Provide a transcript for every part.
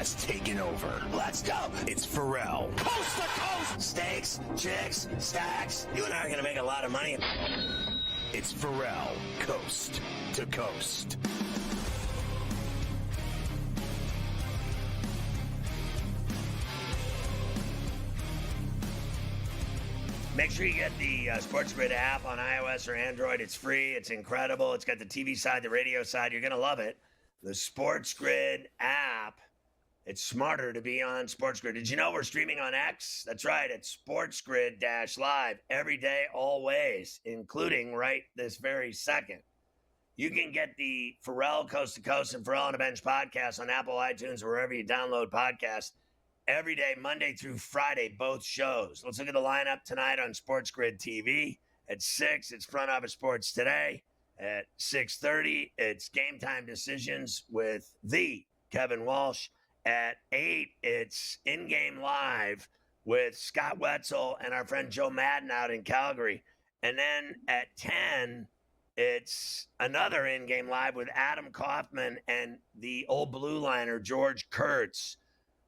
has taken over. Let's go. It's Ferrall. Coast to coast. Steaks, chicks, stacks. You and I are going to make a lot of money. It's Ferrall, coast to coast. Make sure you get the SportsGrid app on iOS or Android. It's free. It's incredible. It's got the TV side, the radio side. You're going to love it. The SportsGrid app, it's smarter to be on SportsGrid. Did you know we're streaming on X? That's right. It's SportsGrid-Live every day, always, including right this very second. You can get the Ferrall Coast to Coast and Ferrall on the Bench podcast on Apple, iTunes, or wherever you download podcasts. Every day, Monday through Friday, both shows. Let's look at the lineup tonight on SportsGrid TV. At 6, it's Front Office Sports Today. At 6:30, it's Game Time Decisions with the Kevin Walsh. At 8, it's In-Game Live with Scott Wetzel and our friend Joe Madden out in Calgary. And then at 10, it's another In-Game Live with Adam Kaufman and the old blue liner, George Kurtz.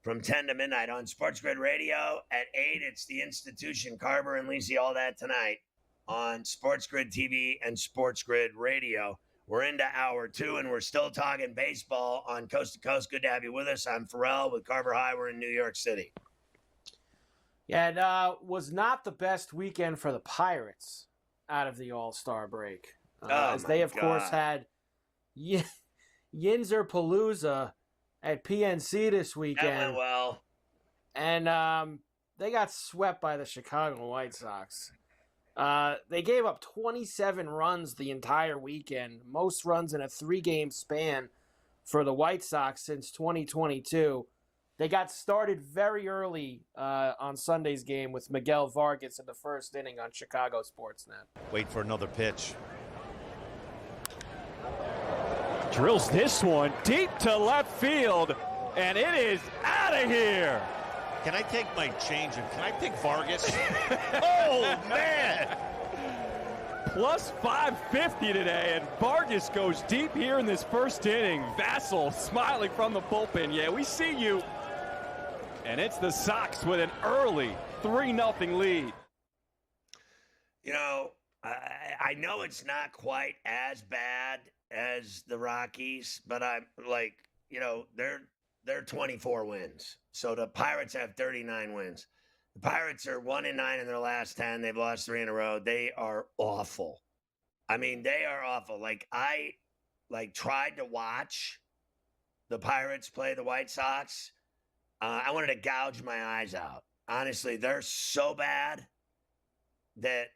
From 10 to midnight on SportsGrid Radio. At 8, it's The Institution, Carver and Lisi, all that tonight on SportsGrid TV and SportsGrid Radio. We're into hour 2, and we're still talking baseball on Coast to Coast. Good to have you with us. I'm Ferrall with Carver High. We're in New York City. Yeah, it was not the best weekend for the Pirates out of the All-Star break. As they, of course, had Yinzer Palooza at PNC this weekend. That went well. And they got swept by the Chicago White Sox. They gave up 27 runs the entire weekend, most runs in a 3-game span for the White Sox since 2022. They got started very early on Sunday's game with Miguel Vargas in the first inning on Chicago Sportsnet. Wait for another pitch. Drills this one deep to left field, and it is out of here. Can I take my change and can I pick Vargas? Oh, man. Plus 550 today, and Vargas goes deep here in this first inning. Vassell smiling from the bullpen. Yeah, we see you. And it's the Sox with an early 3-0 lead. You know, I know it's not quite as bad as the Rockies, but I'm like, you know, they're 24 wins. So the Pirates have 39 wins. The Pirates are 1-9 in their last 10. They've lost 3 in a row. They are awful. I mean, they are awful. I tried to watch the Pirates play the White Sox. I wanted to gouge my eyes out. Honestly, they're so bad that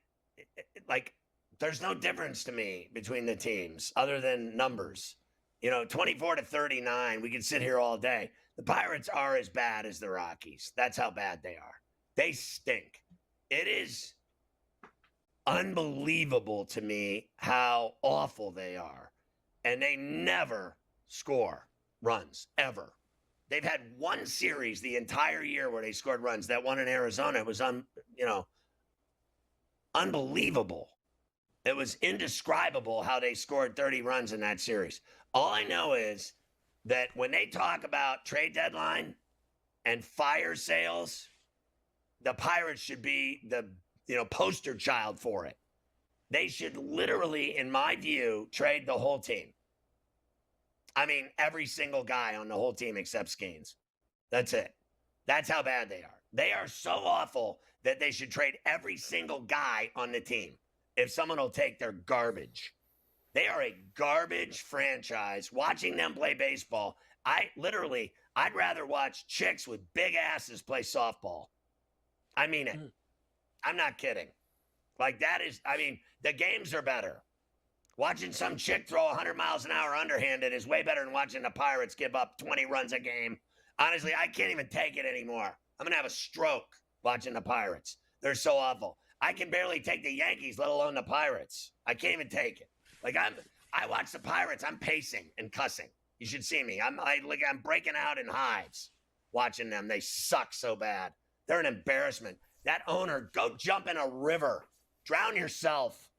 there's no difference to me between the teams other than numbers. 24-39, we can sit here all day. The Pirates are as bad as the Rockies. That's how bad they are. They stink. It is unbelievable to me how awful they are. And they never score runs, ever. They've had one series the entire year where they scored runs. That one in Arizona was, unbelievable. It was indescribable how they scored 30 runs in that series. All I know is that when they talk about trade deadline and fire sales, the Pirates should be the poster child for it. They should literally, in my view, trade the whole team. I mean, every single guy on the whole team except Skeens. That's it. That's how bad they are. They are so awful that they should trade every single guy on the team if someone will take their garbage. They are a garbage franchise. Watching them play baseball, I'd rather watch chicks with big asses play softball. I mean it. I'm not kidding. The games are better. Watching some chick throw 100 miles an hour underhanded is way better than watching the Pirates give up 20 runs a game. Honestly, I can't even take it anymore. I'm going to have a stroke watching the Pirates. They're so awful. I can barely take the Yankees, let alone the Pirates. I can't even take it. I watch the Pirates. I'm pacing and cussing. You should see me. I'm breaking out in hives watching them. They suck so bad. They're an embarrassment. That owner, go jump in a river. Drown yourself.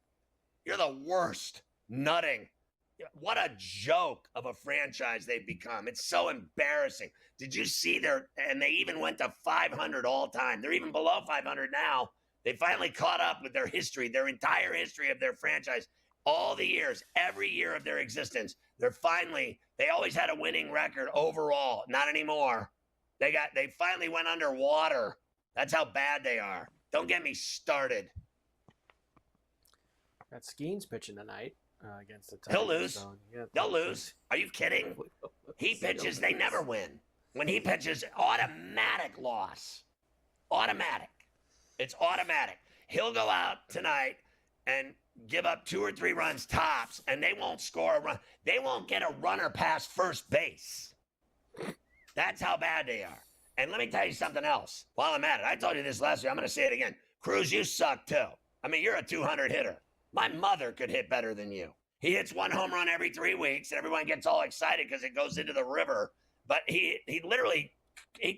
You're the worst. Nutting. what a joke of a franchise they've become. It's so embarrassing. Did you see and they even went to 500 all time. They're even below 500 now. They finally caught up with their history, their entire history of their franchise. All the years, every year of their existence, they always had a winning record overall. Not anymore. They finally went underwater. That's how bad they are. Don't get me started. Got Skeens pitching tonight against the Tigers. He'll lose. So, They'll lose. Are you kidding? He pitches, they never win. When he pitches, automatic loss. Automatic. It's automatic. He'll go out tonight and give up 2 or 3 runs tops, and they won't score a run. They won't get a runner past first base. That's how bad they are. And let me tell you something else. While I'm at it, I told you this last week. I'm going to say it again. Cruz, you suck too. I mean, you're a 200 hitter. My mother could hit better than you. He hits 1 home run every 3 weeks, and everyone gets all excited because it goes into the river. But he literally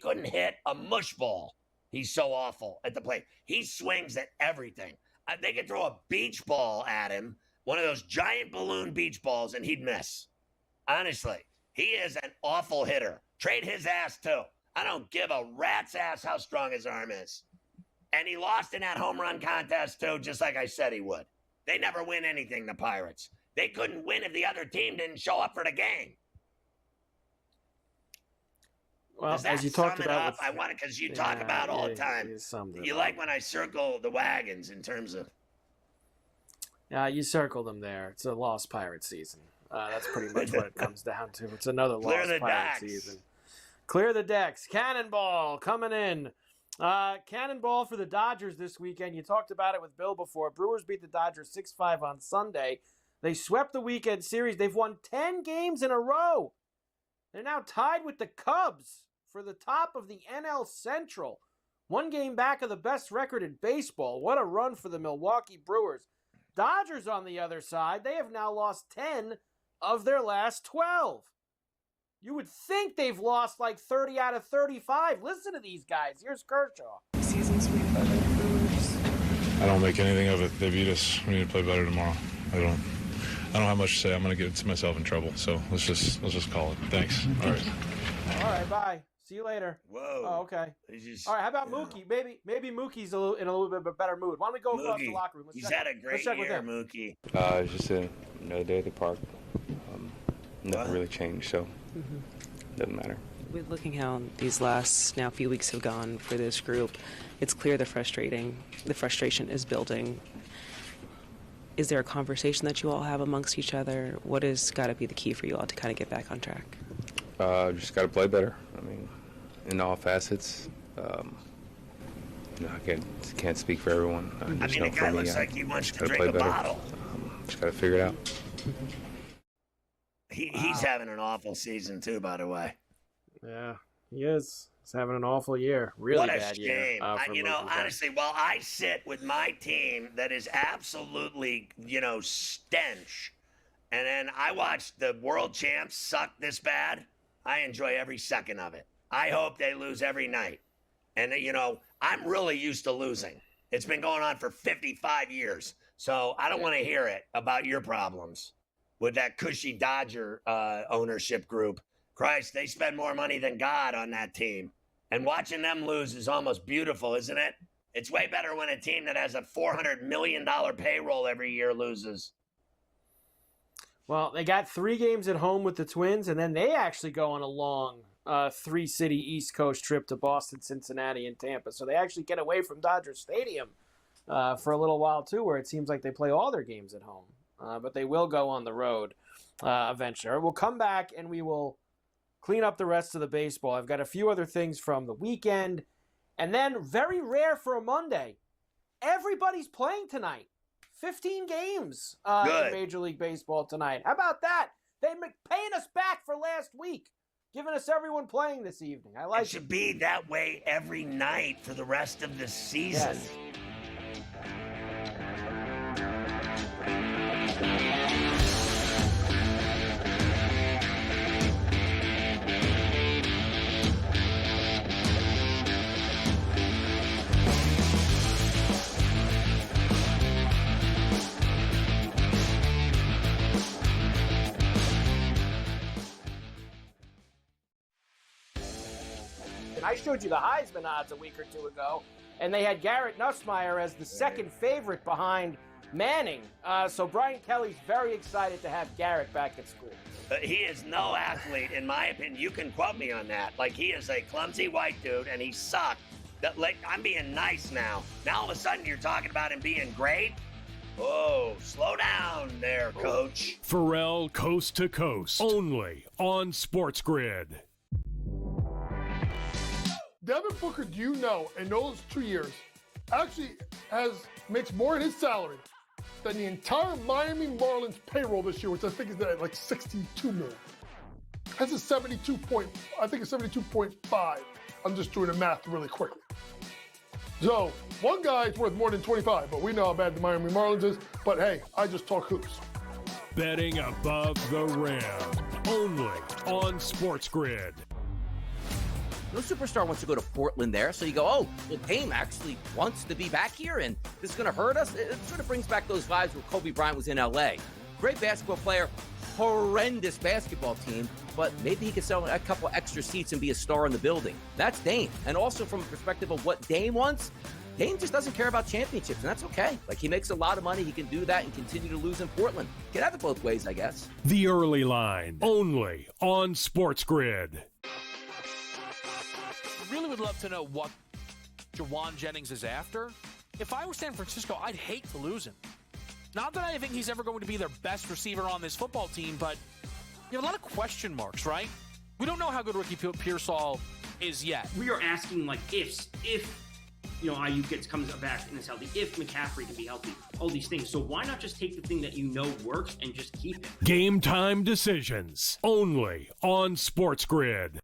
couldn't hit a mush ball. He's so awful at the plate. He swings at everything. They could throw a beach ball at him, one of those giant balloon beach balls, and he'd miss. Honestly, he is an awful hitter. Trade his ass, too. I don't give a rat's ass how strong his arm is. And he lost in that home run contest, too, just like I said he would. They never win anything, the Pirates. They couldn't win if the other team didn't show up for the game. Well, as you talked about, I want it because you talk about all the time. You like when I circle the wagons in terms of. Yeah, you circle them there. It's a lost Pirate season. That's pretty much what it comes down to. It's another lost Pirate season. Clear the decks. Cannonball coming in. Cannonball for the Dodgers this weekend. You talked about it with Bill before. Brewers beat the Dodgers 6-5 on Sunday. They swept the weekend series. They've won 10 games in a row. They're now tied with the Cubs for the top of the NL Central. 1 game back of the best record in baseball. What a run for the Milwaukee Brewers. Dodgers, on the other side, they have now lost 10 of their last 12. You would think they've lost like 30 out of 35. Listen to these guys. Here's Kershaw. Season sweep by the Brewers. I don't make anything of it. They beat us. We need to play better tomorrow. I don't have much to say. I'm going to get myself in trouble. So let's just call it. Thanks. All right. All right. Bye. See you later. Whoa. Oh, okay. All right. How about Mookie? Maybe Mookie's in a little bit of a better mood. Why don't we go across the locker room? He's had a great year, Mookie. It's just another day at the park. Nothing really changed, so doesn't matter. With looking how these last now few weeks have gone for this group, it's clear the frustration is building. Is there a conversation that you all have amongst each other? What has got to be the key for you all to kind of get back on track? Just got to play better. I mean, in all facets. I can't speak for everyone. The guy looks like he wants to drink a bottle. Just got to figure it out. He's having an awful season, too, by the way. Yeah, he is. He's having an awful year. Really bad year. What a shame. Honestly, while I sit with my team that is absolutely, stench, and then I watch the world champs suck this bad, I enjoy every second of it. I hope they lose every night. And, I'm really used to losing. It's been going on for 55 years. So I don't want to hear it about your problems with that cushy Dodger ownership group. Christ, they spend more money than God on that team. And watching them lose is almost beautiful, isn't it? It's way better when a team that has a $400 million payroll every year loses. Well, they got 3 games at home with the Twins, and then they actually go on a long 3-city East Coast trip to Boston, Cincinnati, and Tampa. So they actually get away from Dodger Stadium for a little while, too, where it seems like they play all their games at home. But they will go on the road eventually. We'll come back, and we will clean up the rest of the baseball. I've got a few other things from the weekend. And then, very rare for a Monday, everybody's playing tonight. 15 games in Major League Baseball tonight. How about that? They're paying us back for last week, giving us everyone playing this evening. I like it. It should be that way every night for the rest of the season. Yes. I showed you the Heisman odds a week or two ago, and they had Garrett Nussmeier as the second favorite behind Manning. So Brian Kelly's very excited to have Garrett back at school. He is no athlete, in my opinion. You can quote me on that. Like, he is a clumsy white dude, and he sucked. Like, I'm being nice now. Now all of a sudden you're talking about him being great? Oh, slow down there, Coach. Ferrall Coast to Coast, only on SportsGrid. Devin Booker, do you know, in those 2 years, actually makes more in his salary than the entire Miami Marlins payroll this year, which I think is at like $62 million. That's a 72.5. I'm just doing the math really quickly. So, one guy's worth more than 25, but we know how bad the Miami Marlins is. But hey, I just talk hoops. Betting above the rim, only on SportsGrid. No superstar wants to go to Portland there, so you go, oh, well, Dame actually wants to be back here, and this is going to hurt us. It sort of brings back those vibes where Kobe Bryant was in L.A. Great basketball player, horrendous basketball team, but maybe he could sell a couple extra seats and be a star in the building. That's Dame. And also from a perspective of what Dame wants, Dame just doesn't care about championships, and that's okay. Like, he makes a lot of money. He can do that and continue to lose in Portland. Can have it both ways, I guess. The Early Line, only on SportsGrid. Really would love to know what Jawan Jennings is after. If I were San Francisco, I'd hate to lose him. Not that I think he's ever going to be their best receiver on this football team, but you have a lot of question marks, right? We don't know how good Ricky Pearsall is yet. We are asking, like, if Ayuk comes back and is healthy, if McCaffrey can be healthy, all these things. So why not just take the thing that you know works and just keep it? Game time decisions, only on SportsGrid.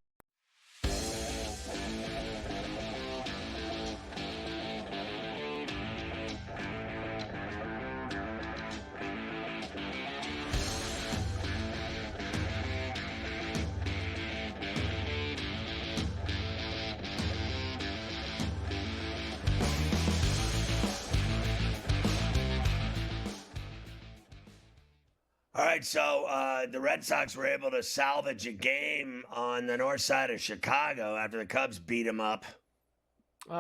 All right, so the Red Sox were able to salvage a game on the north side of Chicago after the Cubs beat them up.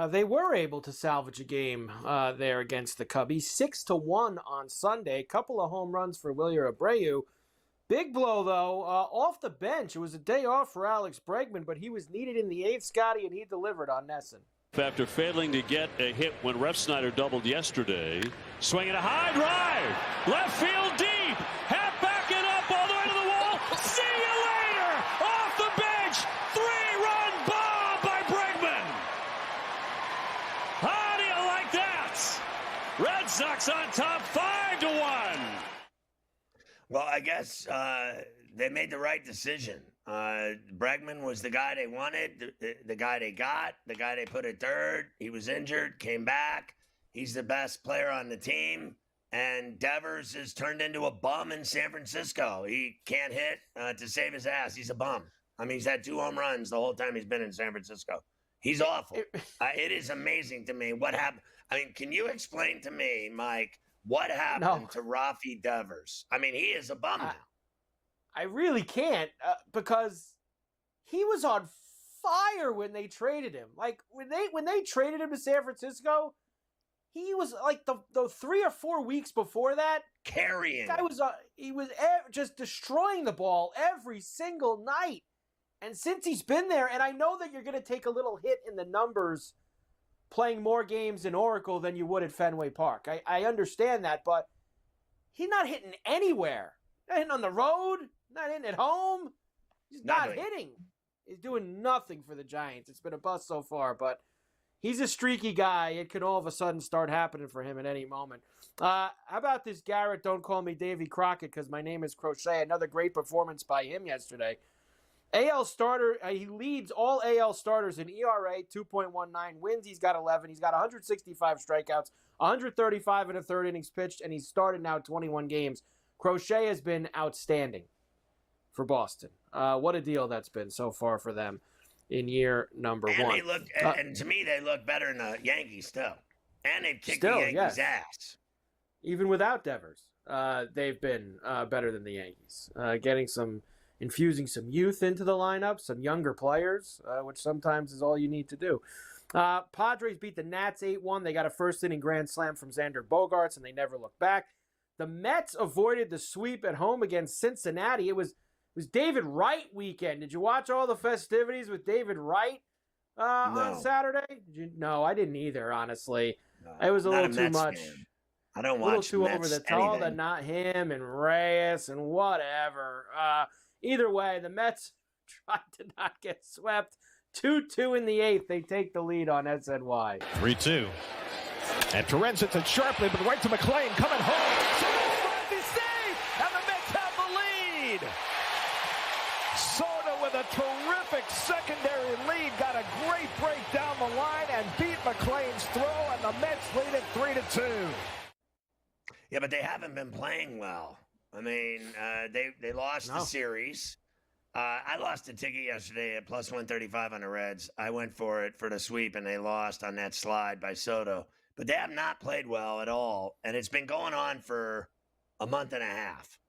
They were able to salvage a game there against the Cubbies, 6-1 on Sunday. Couple of home runs for Wilyer Abreu. Big blow, though, off the bench. It was a day off for Alex Bregman, but he was needed in the eighth, Scotty, and he delivered on Nesson. After failing to get a hit when Ref Snyder doubled yesterday, swinging a high drive, left field deep, half backing up all the way to the wall. See you later! Off the bench, 3-run bomb by Bregman. How do you like that? Red Sox on top, 5-1. Well, I guess they made the right decision. Bregman was the guy they wanted, the guy they got, the guy they put at third. He was injured, came back. He's the best player on the team. And Devers has turned into a bum in San Francisco. He can't hit to save his ass. He's a bum. I mean, he's had 2 home runs the whole time he's been in San Francisco. He's awful. It is amazing to me what happened. I mean, can you explain to me, Mike, what happened to Rafi Devers? I mean, he is a bum now. I really can't because he was on fire when they traded him. Like when they traded him to San Francisco, he was like the 3 or 4 weeks before that carrying. Guy was he was just destroying the ball every single night. And since he's been there, and I know that you're going to take a little hit in the numbers playing more games in Oracle than you would at Fenway Park. I understand that, but he's not hitting anywhere. Not hitting on the road. Not hitting at home. He's not hitting. He's doing nothing for the Giants. It's been a bust so far, but he's a streaky guy. It could all of a sudden start happening for him at any moment. How about this Garrett, don't call me Davy Crockett because my name is Crochet. Another great performance by him yesterday. AL starter, he leads all AL starters in ERA, 2.19 wins. He's got 11. He's got 165 strikeouts, 135 in the third innings pitched, and he's started now 21 games. Crochet has been outstanding for Boston. What a deal that's been so far for them in year number one. They look, and to me, they look better than the Yankees still. And they've kicked the Yankees' ass. Even without Devers, they've been better than the Yankees. Getting some infusing some youth into the lineup, some younger players, which sometimes is all you need to do. Padres beat the Nats 8-1. They got a first-inning grand slam from Xander Bogaerts, and they never looked back. The Mets avoided the sweep at home against Cincinnati. It was David Wright weekend. Did you watch all the festivities with David Wright on Saturday? No, I didn't either, honestly. No, it was a little too Mets much. Fan. I don't A watch little too Mets over the top. anything. Not him and Reyes and whatever. Either way, the Mets tried to not get swept. 2-2 in the eighth. They take the lead on SNY. 3-2. And Torrens hits it sharply, but right to McClain coming home. He's safe, and the Mets have the lead. Soto with a terrific secondary lead, got a great break down the line and beat McClain's throw, and the Mets lead it 3-2. Yeah, but they haven't been playing well. I mean, they lost the series. I lost a ticket yesterday at plus 135 on the Reds. I went for it for the sweep, and they lost on that slide by Soto. But they have not played well at all, and it's been going on for a month and a half.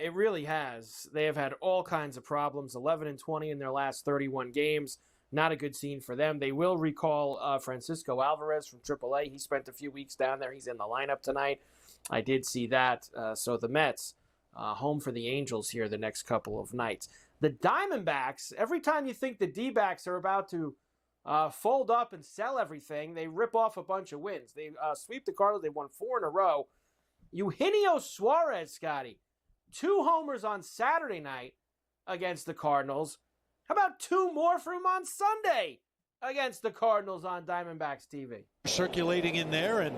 It really has. They have had all kinds of problems, 11-20 in their last 31 games. Not a good scene for them. They will recall Francisco Alvarez from AAA. He spent a few weeks down there. He's in the lineup tonight. I did see that. So the Mets, home for the Angels here the next couple of nights. The Diamondbacks, every time you think the D-backs are about to fold up and sell everything, they rip off a bunch of wins. They sweep the Cardinals. They won 4 in a row. Eugenio Suarez, Scotty, 2 homers on Saturday night against the Cardinals. How about 2 more from him on Sunday against the Cardinals on Diamondbacks TV? Circulating in there, and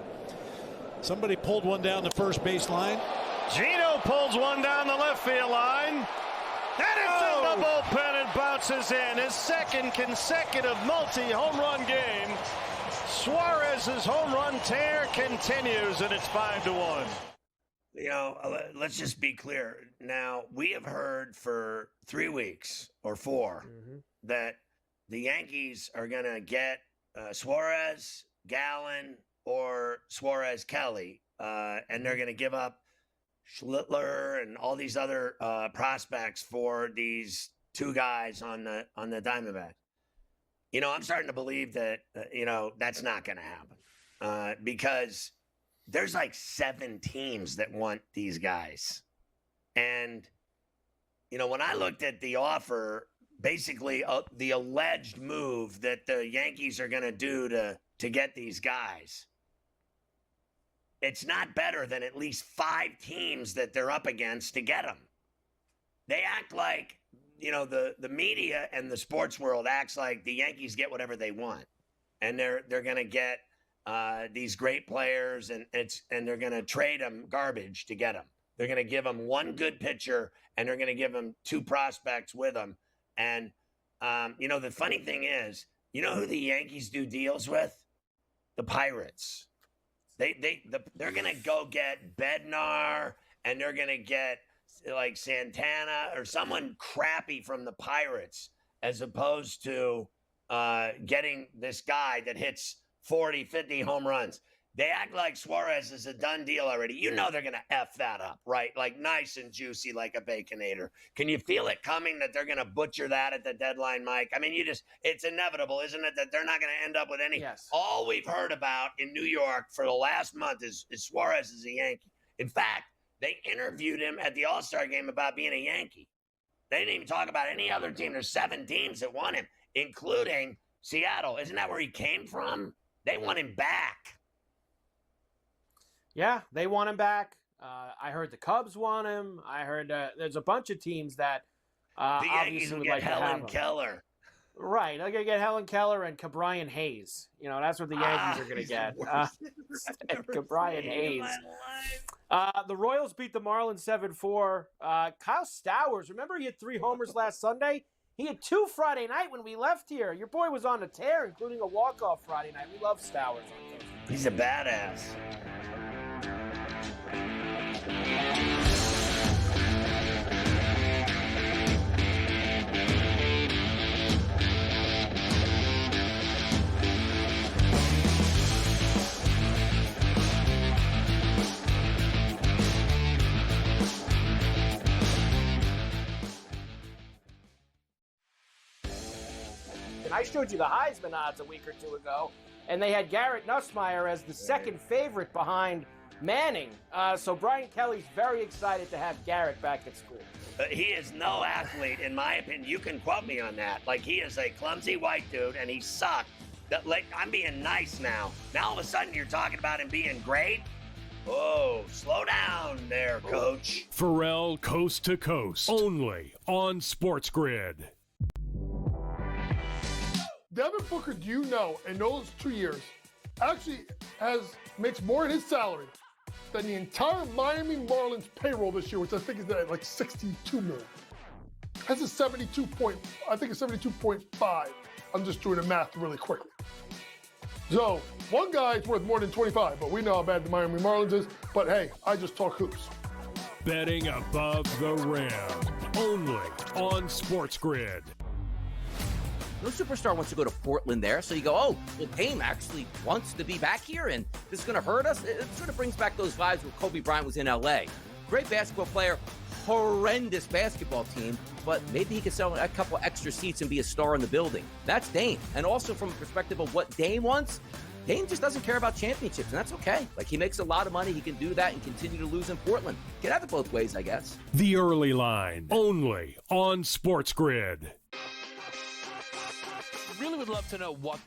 somebody pulled one down the first baseline. Gino pulls one down the left field line. And it's in the bullpen and bounces in. His second consecutive multi-home run game. Suarez's home run tear continues, and it's 5-1. You know, let's just be clear. Now, we have heard for 3 weeks or 4 that the Yankees are going to get Suarez, Gallen, or Suarez-Kelly, and they're going to give up Schlittler and all these other prospects for these 2 guys on the Diamondbacks. You know, I'm starting to believe that, that's not going to happen because there's like 7 teams that want these guys. And, when I looked at the offer, basically the alleged move that the Yankees are going to do to get these guys, it's not better than at least 5 teams that they're up against to get them. They act like, the media and the sports world acts like the Yankees get whatever they want. And they're going to get these great players, and they're going to trade them garbage to get them. They're going to give them 1 good pitcher, and they're going to give them 2 prospects with them. And, the funny thing is, who the Yankees do deals with? The Pirates. They're going to go get Bednar, and they're going to get like Santana or someone crappy from the Pirates, as opposed to getting this guy that hits 40, 50 home runs. They act like Suarez is a done deal already. They're going to F that up, right? Like nice and juicy like a Baconator. Can you feel it coming that they're going to butcher that at the deadline, Mike? I mean, it's inevitable, isn't it, that they're not going to end up with any. Yes. All we've heard about in New York for the last month is Suarez is a Yankee. In fact, they interviewed him at the All-Star game about being a Yankee. They didn't even talk about any other team. There's 7 teams that want him, including Seattle. Isn't that where he came from? They want him back. Yeah, they want him back. I heard the Cubs want him. I heard there's a bunch of teams that the Yankees obviously would would get like to have Helen him. Keller. Right, they're going to get Helen Keller and Cabrian Hayes. That's what the Yankees are going to get. Cabrian Hayes. The Royals beat the Marlins 7-4. Kyle Stowers, remember he had 3 homers last Sunday? He had 2 Friday night when we left here. Your boy was on a tear, including a walk-off Friday night. We love Stowers. He's a badass. I showed you the Heisman odds a week or two ago, and they had Garrett Nussmeier as the second favorite behind Manning. So Brian Kelly's very excited to have Garrett back at school. He is no athlete, in my opinion. You can quote me on that. Like, he is a clumsy white dude, and he sucked. Like, I'm being nice now. Now all of a sudden you're talking about him being great? Oh, slow down there, Coach. Ferrall Coast to Coast, only on SportsGrid. Devin Booker, do you know, in those 2 years, actually makes more in his salary than the entire Miami Marlins payroll this year, which I think is at like $62 million. That's a 72.5. I'm just doing the math really quickly. So one guy's worth more than 25, but we know how bad the Miami Marlins is. But hey, I just talk hoops. Betting above the rim, only on SportsGrid. No superstar wants to go to Portland there, so you go, oh, well, Dame actually wants to be back here, and this is going to hurt us. It sort of brings back those vibes where Kobe Bryant was in L.A. Great basketball player, horrendous basketball team, but maybe he could sell a couple extra seats and be a star in the building. That's Dame. And also from a perspective of what Dame wants, Dame just doesn't care about championships, and that's okay. Like, he makes a lot of money. He can do that and continue to lose in Portland. Can have it both ways, I guess. The Early Line, only on SportsGrid. Really would love to know what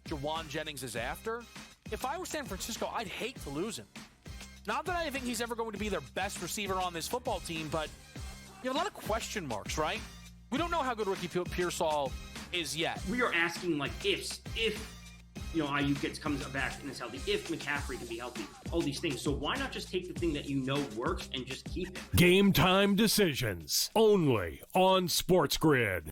Jawan Jennings is after. If I were San Francisco, I'd hate to lose him. Not that I think he's ever going to be their best receiver on this football team, but you have a lot of question marks, right? We don't know how good Ricky Pearsall is yet. We are asking like ifs, if Ayuk comes back and is healthy, if McCaffrey can be healthy, all these things. So why not just take the thing that you know works and just keep it? Game time decisions, only on SportsGrid.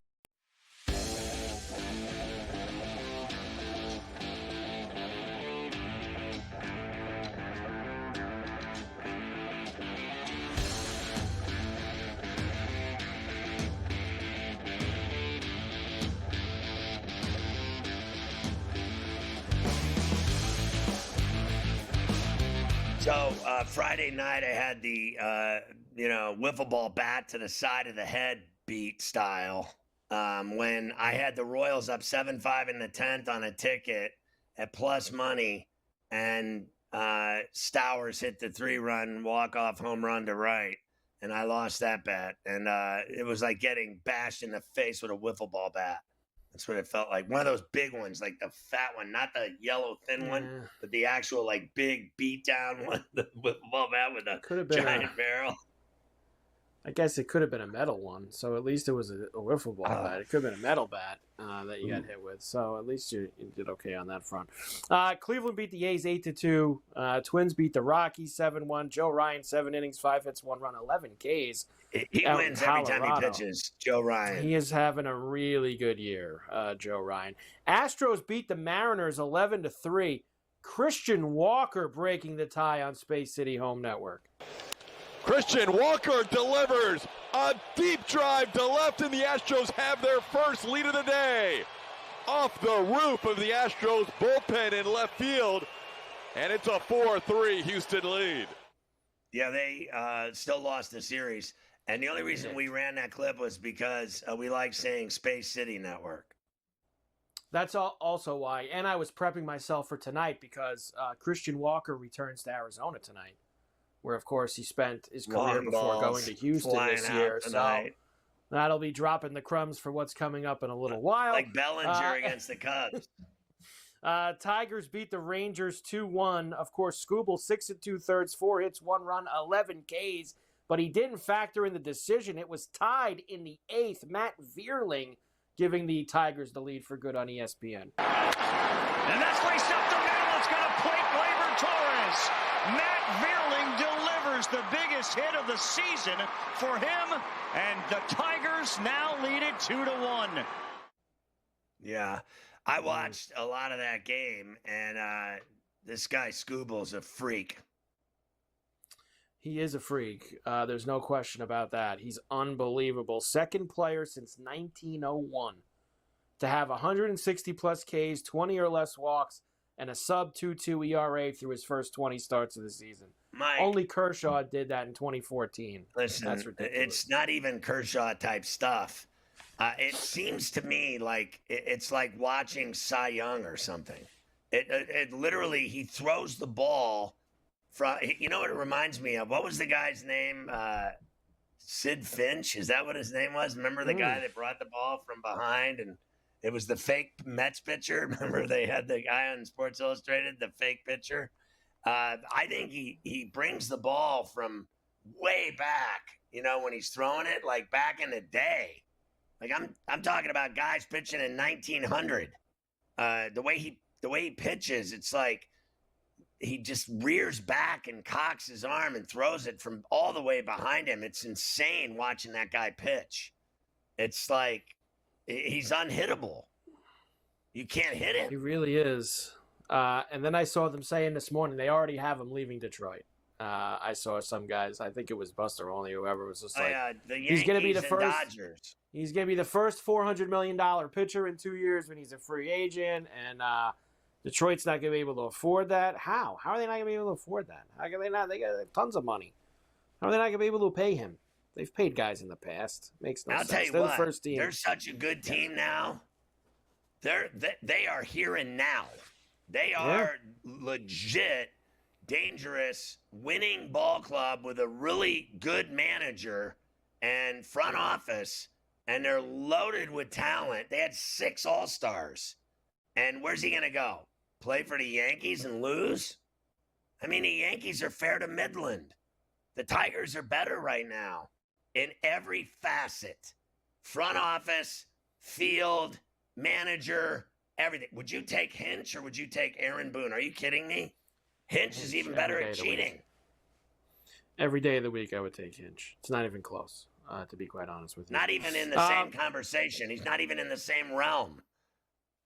So Friday night I had the, wiffle ball bat to the side of the head beat style when I had the Royals up 7-5 in the 10th on a ticket at plus money, and Stowers hit the 3-run walk-off home run to right, and I lost that bet. And it was like getting bashed in the face with a wiffle ball bat. That's what it felt like. One of those big ones, like the fat one, not the yellow thin one, but the actual like big beat down one, the wiffle ball bat with a giant barrel. I guess it could have been a metal one, so at least it was a wiffle ball bat. It could have been a metal bat that you got hit with, so at least you did okay on that front. Cleveland beat the A's 8-2. Twins beat the Rockies 7-1. Joe Ryan, 7 innings, 5 hits, 1 run, 11 Ks. He wins every time he pitches, Joe Ryan. He is having a really good year, Joe Ryan. Astros beat the Mariners 11-3. Christian Walker breaking the tie on Space City Home Network. Christian Walker delivers a deep drive to left, and the Astros have their first lead of the day. Off the roof of the Astros bullpen in left field, and it's a 4-3 Houston lead. Yeah, they still lost the series, and the only reason we ran that clip was because we like saying Space City Network. That's also why, and I was prepping myself for tonight because Christian Walker returns to Arizona tonight, where, of course, he spent his career before going to Houston this year. So that'll be dropping the crumbs for what's coming up in a little while. Like Bellinger against the Cubs. Tigers beat the Rangers 2-1. Of course, Skubal 6 2/3, 4 hits, 1 run, 11 Ks. But he didn't factor in the decision. It was tied in the 8th. Matt Vierling giving the Tigers the lead for good on ESPN. And that's raced up the middle. It's going to plate Gleyber Torres. Matt Vierling delivers the biggest hit of the season for him, and the Tigers now lead it 2-1. Yeah, I watched a lot of that game, and this guy Skubal's a freak. He is a freak. There's no question about that. He's unbelievable. Second player since 1901 to have 160-plus Ks, 20 or less walks, and a sub-2.2 ERA through his first 20 starts of the season. Mike, only Kershaw did that in 2014. Listen, that's ridiculous. It's not even Kershaw-type stuff. It seems to me like it's like watching Cy Young or something. It literally, he throws the ball from, you know what it reminds me of? What was the guy's name? Sid Finch? Is that what his name was? Remember the guy that brought the ball from behind and it was the fake Mets pitcher? Remember they had the guy on Sports Illustrated, the fake pitcher? I think he brings the ball from way back, when he's throwing it, like back in the day. Like I'm talking about guys pitching in 1900. The way he pitches, it's like he just rears back and cocks his arm and throws it from all the way behind him. It's insane watching that guy pitch. It's like he's unhittable. You can't hit him. He really is. And then I saw them saying this morning they already have him leaving Detroit. I saw some guys, I think it was Buster Olney, whoever was just like, the Yankees he's going to be the first. Dodgers. He's going to be the first $400 million pitcher in 2 years when he's a free agent, and Detroit's not going to be able to afford that. How? How are they not going to be able to afford that? How can they not? They got tons of money. How are they not going to be able to pay him? They've paid guys in the past. Makes no sense. I'll tell you They're what, the first team. they're such a good team now. They are here and now. They are legit, dangerous, winning ball club with a really good manager and front office, and they're loaded with talent. They had 6 All-Stars. And where's he going to go? Play for the Yankees and lose? I mean, the Yankees are fair to Midland. The Tigers are better right now in every facet. Front office, field, manager, everything. Would you take Hinch or would you take Aaron Boone? Are you kidding me? Hinch is even better at cheating. Every day of the week, I would take Hinch. It's not even close, to be quite honest with you. Not even in the same conversation. He's not even in the same realm.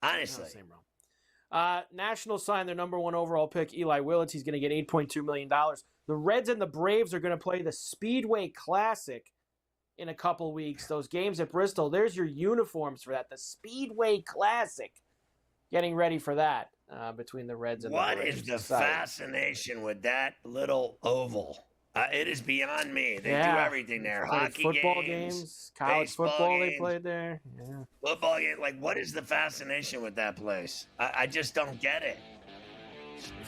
Honestly. Not the same realm. Nationals signed their number 1 overall pick, Eli Willits. He's going to get $8.2 million. The Reds and the Braves are going to play the Speedway Classic in a couple weeks. Those games at Bristol, there's your uniforms for that. The Speedway Classic. Getting ready for that between the Reds and the Braves. What is the fascination with that little oval? It is beyond me. They do everything there. Hockey football games, college football they played there. Yeah. Football game. Like, what is the fascination with that place? I just don't get it.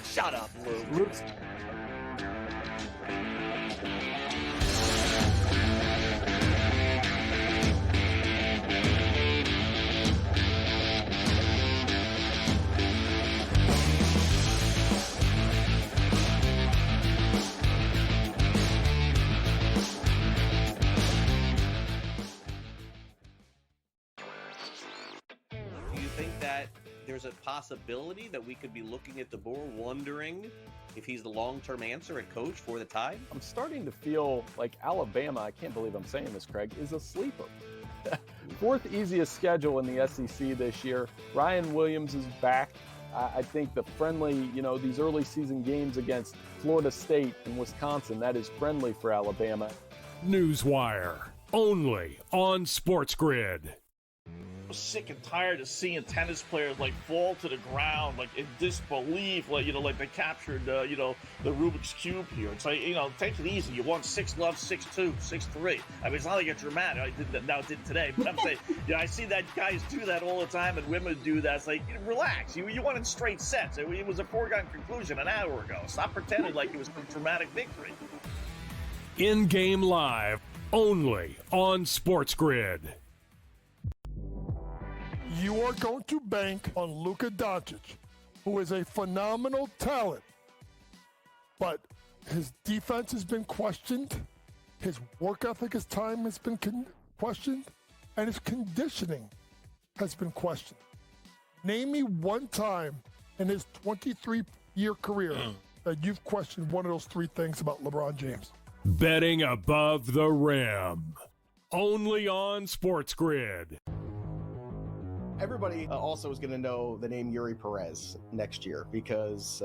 Shut up, Luke. There's a possibility that we could be looking at DeBoer wondering if he's the long-term answer at coach for the Tide? I'm starting to feel like Alabama, I can't believe I'm saying this, Craig, is a sleeper. 4th easiest schedule in the SEC this year. Ryan Williams is back. I think the friendly, these early season games against Florida State and Wisconsin, that is friendly for Alabama. Newswire, only on SportsGrid. Sick and tired of seeing tennis players fall to the ground in disbelief, like they captured the Rubik's Cube here. It's like, take it easy. You won 6-love, 6-2, 6-3. I mean, it's not like it's dramatic. I did today, but I'm saying, I see that guys do that all the time, and women do that. It's like, relax. You won in straight sets. It was a foregone conclusion an hour ago. Stop pretending like it was a dramatic victory. In-game live, only on SportsGrid. You are going to bank on Luka Doncic, who is a phenomenal talent, but his defense has been questioned, his work ethic, his time has been questioned, and his conditioning has been questioned. Name me one time in his 23-year career that you've questioned one of those 3 things about LeBron James. Betting above the rim, only on SportsGrid. Everybody also is going to know the name Yuri Perez next year because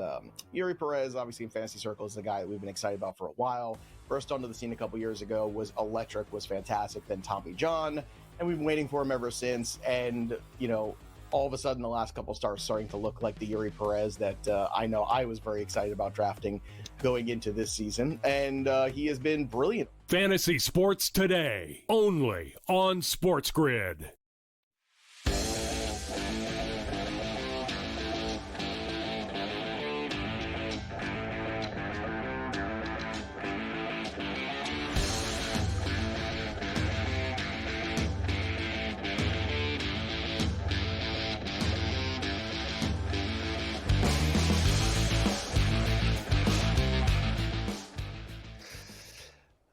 Yuri Perez, obviously in fantasy circles, is a guy that we've been excited about for a while. Burst onto the scene a couple years ago, was electric, was fantastic. Then Tommy John, and we've been waiting for him ever since. And, all of a sudden the last couple starts starting to look like the Yuri Perez that I know I was very excited about drafting going into this season, and he has been brilliant. Fantasy Sports Today, only on SportsGrid.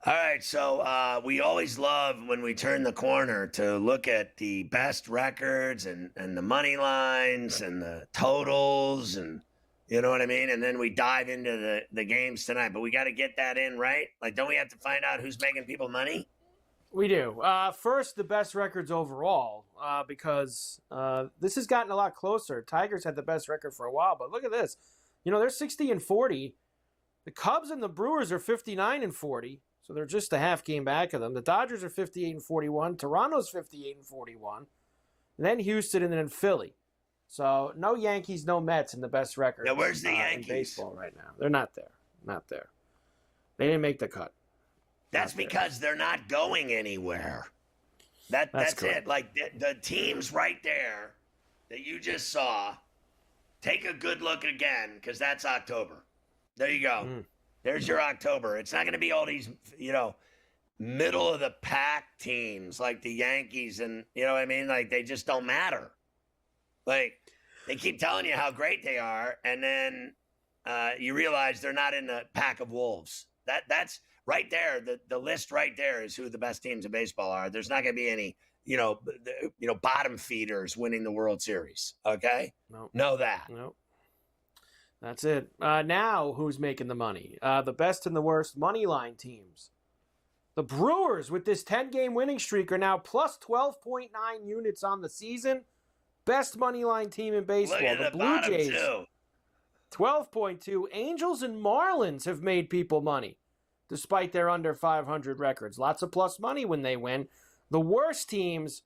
All right, so we always love when we turn the corner to look at the best records and the money lines and the totals, and you know what I mean? And then we dive into the games tonight, but we got to get that in, right? Like, don't we have to find out who's making people money? We do. First, the best records overall, because this has gotten a lot closer. Tigers had the best record for a while, but look at this. You know, they're 60-40. The Cubs and the Brewers are 59-40. So they're just a half game back of them. The Dodgers are 58-41. Toronto's 58-41. And then Houston and then Philly. So no Yankees, no Mets in the best record. Now, where's the Yankees? In baseball right now? They're not there. Not there. They didn't make the cut. That's because they're not going anywhere. That's it. Like the teams right there that you just saw, take a good look again, because that's October. There you go. There's your October. It's not going to be all these, middle of the pack teams like the Yankees, and you know what I mean? Like, they just don't matter. Like, they keep telling you how great they are, and then you realize they're not in the pack of wolves. That's right there. The list right there is who the best teams in baseball are. There's not going to be any, bottom feeders winning the World Series. Okay? Nope. Know that. Nope. That's it. Now, who's making the money? The best and the worst money line teams. The Brewers, with this 10-game winning streak, are now plus 12.9 units on the season. Best money line team in baseball. Look at the Blue Jays, too. 12.2. Angels and Marlins have made people money, despite their under 500 records. Lots of plus money when they win. The worst teams,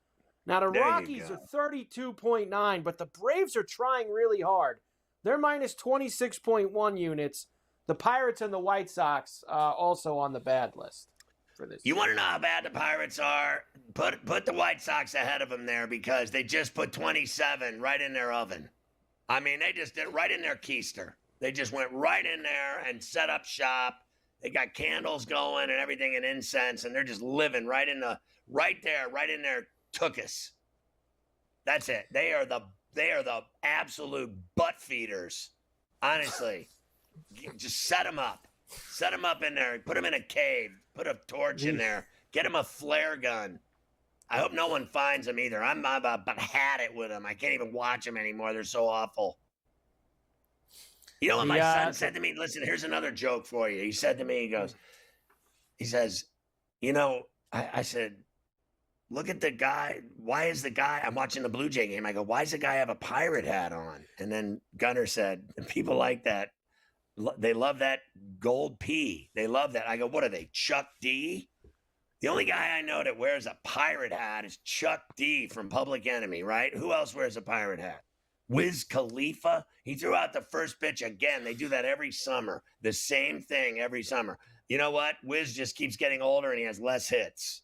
now the Rockies are 32.9, but the Braves are trying really hard. They're minus 26.1 units. The Pirates and the White Sox also on the bad list for this. You want to know how bad the Pirates are? Put the White Sox ahead of them there, because they just put 27 right in their oven. I mean, they just did right in their keister. They just went right in there and set up shop. They got candles going and everything and incense, and they're just living right in their tuchus. That's it. They are the absolute butt feeders. Honestly, just set them up. Set them up in there. Put them in a cave. Put a torch in there. Get them a flare gun. I hope no one finds them either. I'm about had it with them. I can't even watch them anymore. They're so awful. You know what my son said to me? Listen, here's another joke for you. He said to me, he says, I said, look at the guy. Why is the guy, I'm watching the Blue Jay game. I go, why does the guy have a pirate hat on? And then Gunnar said, people like that, they love that gold P. They love that. I go, what are they, Chuck D? The only guy I know that wears a pirate hat is Chuck D from Public Enemy, right? Who else wears a pirate hat? Wiz Khalifa. He threw out the first pitch again. They do that every summer. The same thing every summer. You know what? Wiz just keeps getting older and he has less hits.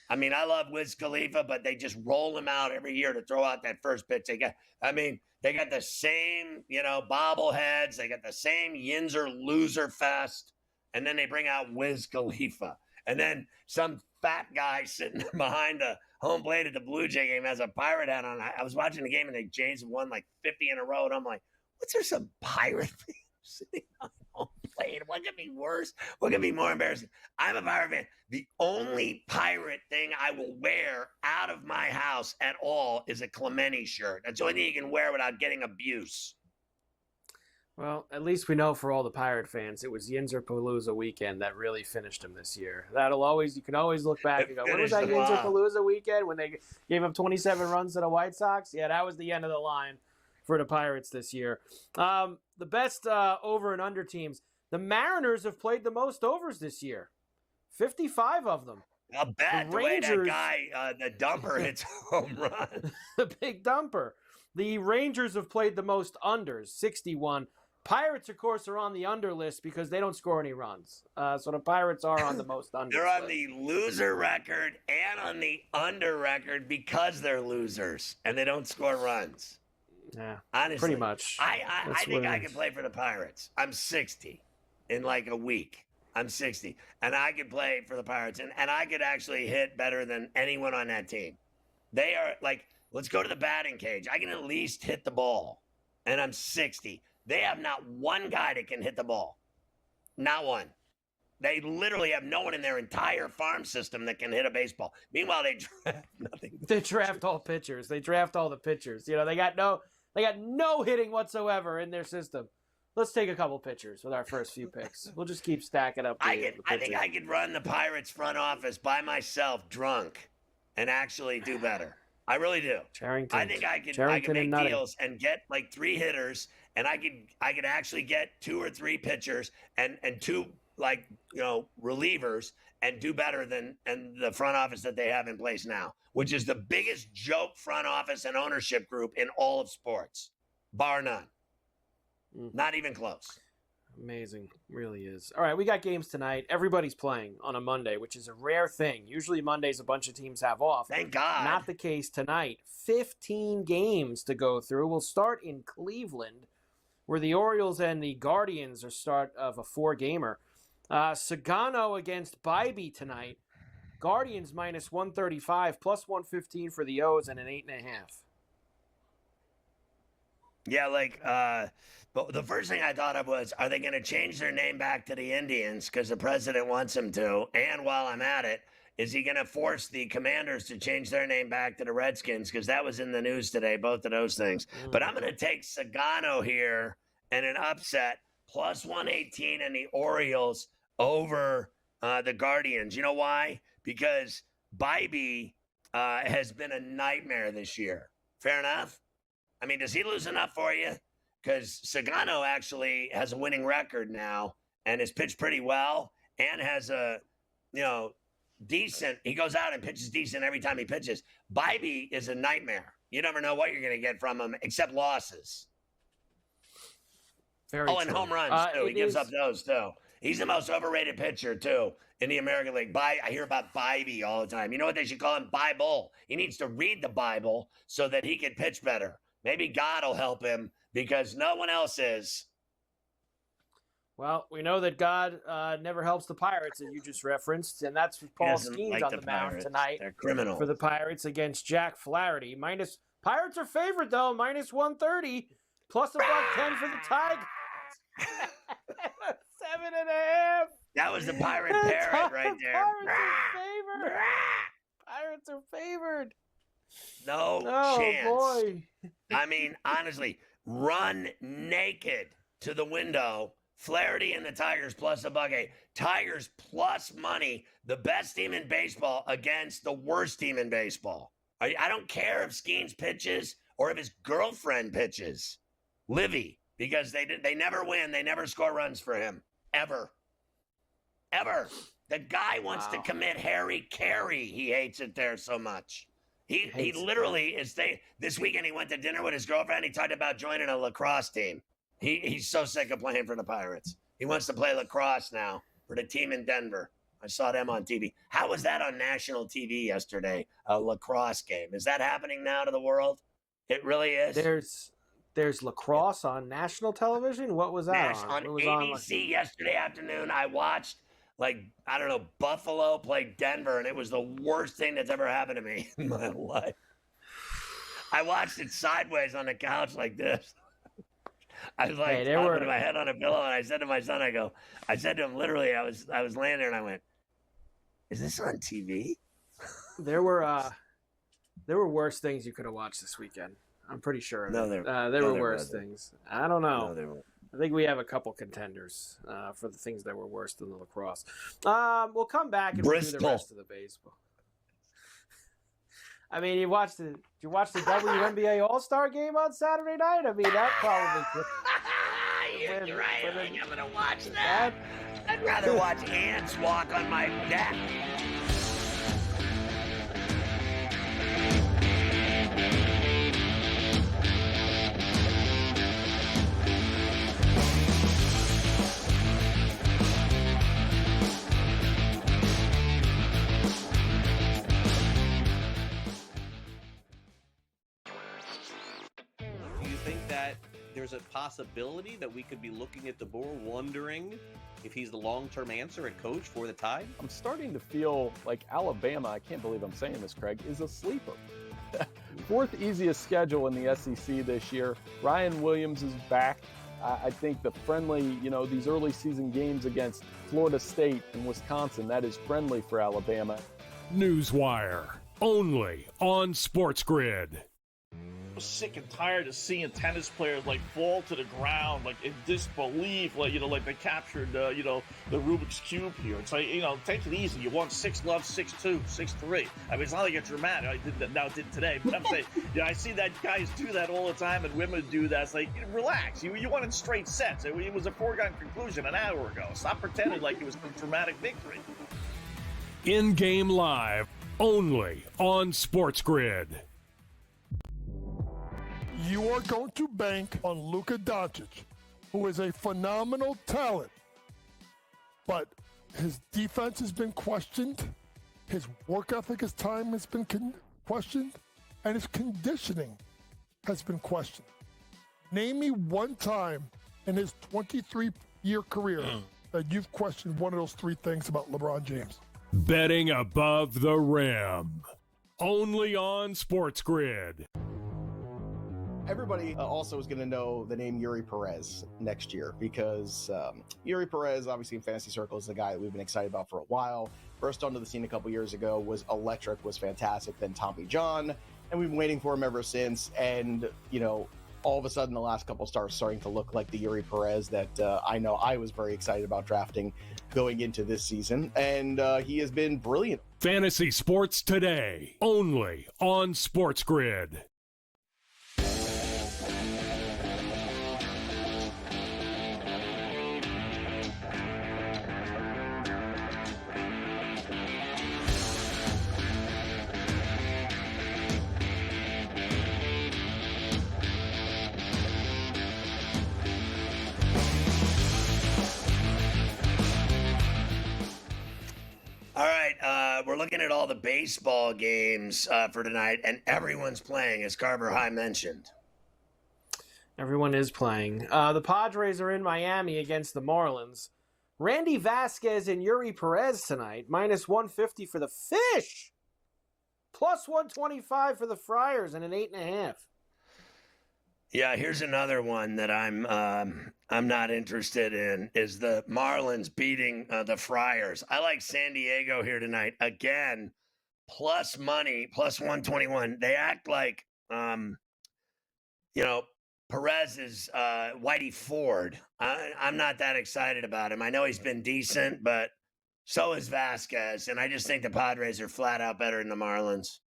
I mean, I love Wiz Khalifa, but they just roll him out every year to throw out that first pitch. They got the same, bobbleheads. They got the same Yinzer loser fest. And then they bring out Wiz Khalifa. And then some fat guy sitting behind the home plate at the Blue Jay game has a pirate hat on. I was watching the game and the Jays have won like 50 in a row. And I'm like, what's there some pirate thing sitting on home plate? What could be worse? What could be more embarrassing? I'm a pirate fan. The only pirate thing I will wear out of my house at all is a Clemente shirt. That's the only thing you can wear without getting abuse. Well, at least we know for all the Pirate fans, it was Yinzer Palooza weekend that really finished him this year. You can always look back and go, when was that Yinzer Palooza weekend when they gave up 27 runs to the White Sox? Yeah, that was the end of the line for the Pirates this year. The best over and under teams, the Mariners have played the most overs this year, 55 of them. I'll bet the way that guy, the dumper, hits home run. The big dumper. The Rangers have played the most unders, 61. Pirates, of course, are on the under list because they don't score any runs. So the Pirates are on the most unders. They're on the loser record and on the under record because they're losers and they don't score runs. Yeah, honestly, pretty much. I think I can play for the Pirates. I'm 60 in like a week. I'm 60, and I could play for the Pirates, and I could actually hit better than anyone on that team. They are like, let's go to the batting cage. I can at least hit the ball, and I'm 60. They have not one guy that can hit the ball. Not one. They literally have no one in their entire farm system that can hit a baseball. Meanwhile, they draft nothing. They draft all pitchers. They draft all the pitchers. You know, they got no hitting whatsoever in their system. Let's take a couple pitchers with our first few picks. We'll just keep stacking up. I think I could run the Pirates front office by myself, drunk, and actually do better. I really do. Charrington. I think I could make deals and get like 3 hitters, and I could actually get 2 or 3 pitchers and 2 relievers and do better than the front office that they have in place now, which is the biggest joke front office and ownership group in all of sports, bar none. Not even close. Amazing. Really is. All right, we got games tonight. Everybody's playing on a Monday, which is a rare thing. Usually Mondays a bunch of teams have off. Thank God. Not the case tonight. 15 games to go through. We'll start in Cleveland, where the Orioles and the Guardians are start of a 4-gamer. Sagano against Bybee tonight. Guardians minus 135, plus 115 for the O's, and an 8.5. Yeah, but the first thing I thought of was, are they going to change their name back to the Indians because the president wants them to? And while I'm at it, is he going to force the Commanders to change their name back to the Redskins? Because that was in the news today, both of those things. But I'm going to take Sagano here and an upset, plus 118 and the Orioles over the Guardians. You know why? Because Bybee has been a nightmare this year. Fair enough? I mean, does he lose enough for you? Because Sagano actually has a winning record now and has pitched pretty well and has a, decent. He goes out and pitches decent every time he pitches. Bybee is a nightmare. You never know what you're going to get from him except losses. Very and true. home runs, too. He gives up those, too. He's the most overrated pitcher, too, in the American League. I hear about Bybee all the time. You know what they should call him? Bible. He needs to read the Bible so that he can pitch better. Maybe God will help him because no one else is. Well, we know that God never helps the Pirates, as you just referenced, and that's with Paul Skeens on the mound tonight. They're criminal. For the Pirates against Jack Flaherty. Pirates are favored, though, minus 130, plus $110 for the Tigers. 7.5. That was the Pirate Parrot right there. Pirates are favored. No chance. Boy. I mean, honestly, run naked to the window. Flaherty and the Tigers plus $1.08. Tigers plus money. The best team in baseball against the worst team in baseball. I don't care if Skeens pitches or if his girlfriend pitches. Livy, because they never win. They never score runs for him. Ever. The guy wants to commit Harry Carey. He hates it there so much. He literally is this weekend he went to dinner with his girlfriend. He talked about joining a lacrosse team. He's so sick of playing for the Pirates. He wants to play lacrosse now for the team in Denver. I saw them on TV. How was that on national TV yesterday? A lacrosse game. Is that happening now to the world? It really is. There's lacrosse on national television? What was that on? On ABC yesterday afternoon, I watched Buffalo play Denver, and it was the worst thing that's ever happened to me in my life. I watched it sideways on the couch like this. I was like, putting my head on a pillow, and I said to my son, I said to him literally, I was laying there, and I went, "Is this on TV?" There were worse things you could have watched this weekend. I'm pretty sure. There were worse things. I don't know. No, I think we have a couple contenders for the things that were worse than the lacrosse. We'll come back and we'll do the rest of the baseball. I mean, did you watch the WNBA All-Star game on Saturday night? I mean, that probably could. You're right. I think I'm going to watch that. I'd rather watch ants walk on my deck. think that there's a possibility that we could be looking at DeBoer wondering if he's the long-term answer at coach for the Tide? I'm starting to feel like Alabama, I can't believe I'm saying this, Craig, is a sleeper. Fourth easiest schedule in the SEC this year. Ryan Williams is back. I think the friendly, these early season games against Florida State and Wisconsin, that is friendly for Alabama. Newswire, only on SportsGrid. I'm sick and tired of seeing tennis players fall to the ground in disbelief, like they captured the Rubik's Cube here. It's take it easy. You won 6-love, 6-2, 6-3. I mean, it's not like it's dramatic. I did today, but I'm saying, I see that guys do that all the time, and women do that. It's relax. You won in straight sets. It was a foregone conclusion an hour ago. Stop pretending like it was a dramatic victory. In-game live, only on SportsGrid. You are going to bank on Luka Doncic, who is a phenomenal talent, but his defense has been questioned, his work ethic, his time has been questioned, and his conditioning has been questioned. Name me one time in his 23-year career that you've questioned one of those three things about LeBron James. Betting above the rim, only on SportsGrid. Everybody also is going to know the name Yuri Perez next year because Yuri Perez, obviously in fantasy circles, is a guy that we've been excited about for a while. Burst onto the scene a couple years ago, was electric, was fantastic. Then Tommy John, and we've been waiting for him ever since. And, all of a sudden the last couple starts starting to look like the Yuri Perez that I know I was very excited about drafting going into this season. And he has been brilliant. Fantasy Sports Today, only on SportsGrid. All right, we're looking at all the baseball games for tonight, and everyone's playing, as Carver High mentioned. Everyone is playing. The Padres are in Miami against the Marlins. Randy Vasquez and Yuri Perez tonight, minus 150 for the Fish. Plus 125 for the Friars and an 8.5. Yeah, here's another one that I'm not interested in is the Marlins beating the Friars. I like San Diego here tonight. Again, plus money, plus 121. They act like, Perez is Whitey Ford. I'm not that excited about him. I know he's been decent, but so is Vasquez. And I just think the Padres are flat out better than the Marlins.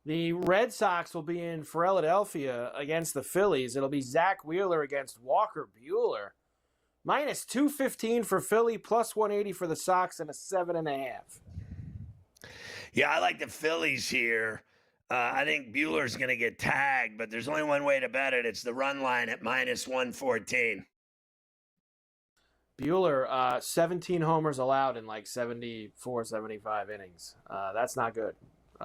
The Red Sox will be in Philadelphia against the Phillies. It'll be Zach Wheeler against Walker Buehler. Minus 215 for Philly, plus 180 for the Sox, and a 7.5. Yeah, I like the Phillies here. I think Buehler's going to get tagged, but there's only one way to bet it. It's the run line at minus 114. Buehler, 17 homers allowed in 74, 75 innings. That's not good.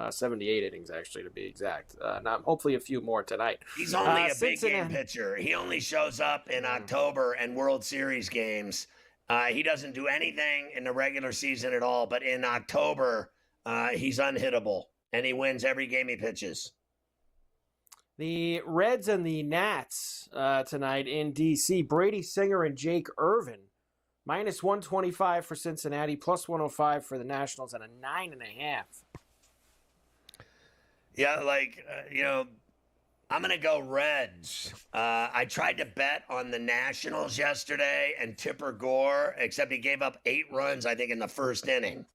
78 innings, actually, to be exact. Hopefully a few more tonight. He's only a big game pitcher. He only shows up in October and World Series games. He doesn't do anything in the regular season at all, but in October, he's unhittable, and he wins every game he pitches. The Reds and the Nats tonight in D.C. Brady Singer and Jake Irvin. Minus 125 for Cincinnati, plus 105 for the Nationals, and a 9.5. Yeah, I'm going to go Reds. I tried to bet on the Nationals yesterday and Tipper Gore, except he gave up 8 runs, I think, in the first inning.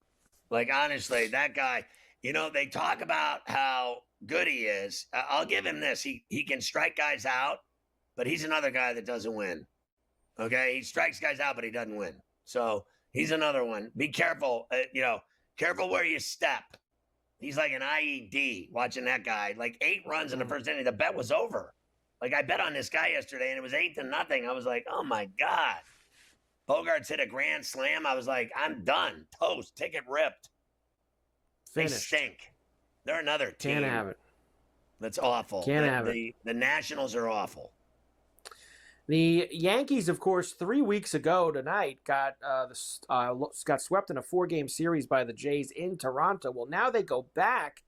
Honestly, that guy, they talk about how good he is. I'll give him this. He can strike guys out, but he's another guy that doesn't win. Okay? He strikes guys out, but he doesn't win. So he's another one. Be careful. Careful where you step. He's like an IED watching that guy. 8 runs in the first inning. The bet was over. I bet on this guy yesterday, and it was 8-0. I was like, oh, my God. Bogarts hit a grand slam. I was like, I'm done. Toast. Ticket ripped. Finished. They stink. They're another team. Can't have it. That's awful. Can't have it. The Nationals are awful. The Yankees, of course, 3 weeks ago tonight got swept in a 4-game series by the Jays in Toronto. Well, now they go back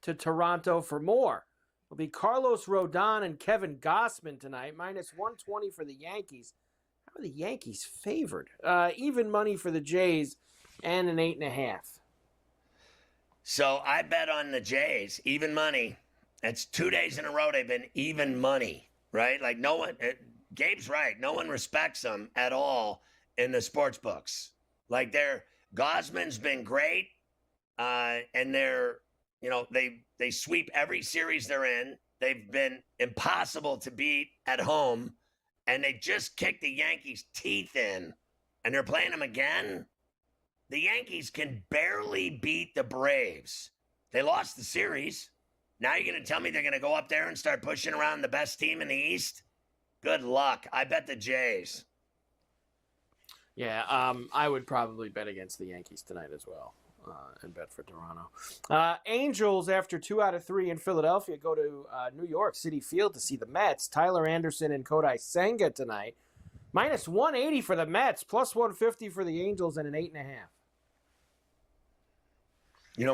to Toronto for more. It'll be Carlos Rodon and Kevin Gausman tonight, minus 120 for the Yankees. How are the Yankees favored? Even money for the Jays and an 8.5. So I bet on the Jays, even money. That's 2 days in a row they've been even money, right? Like no one, Gabe's right. No one respects them at all in the sports books. Like Gausman's been great, and they sweep every series they're in. They've been impossible to beat at home, and they just kicked the Yankees' teeth in, and they're playing them again. The Yankees can barely beat the Braves. They lost the series. Now you're going to tell me they're going to go up there and start pushing around the best team in the East? Good luck. I bet the Jays. Yeah, I would probably bet against the Yankees tonight as well. And bet for Toronto. Angels, after 2 out of 3 in Philadelphia, go to New York City Field to see the Mets. Tyler Anderson and Kodai Senga tonight. Minus 180 for the Mets, plus 150 for the Angels, and an 8.5.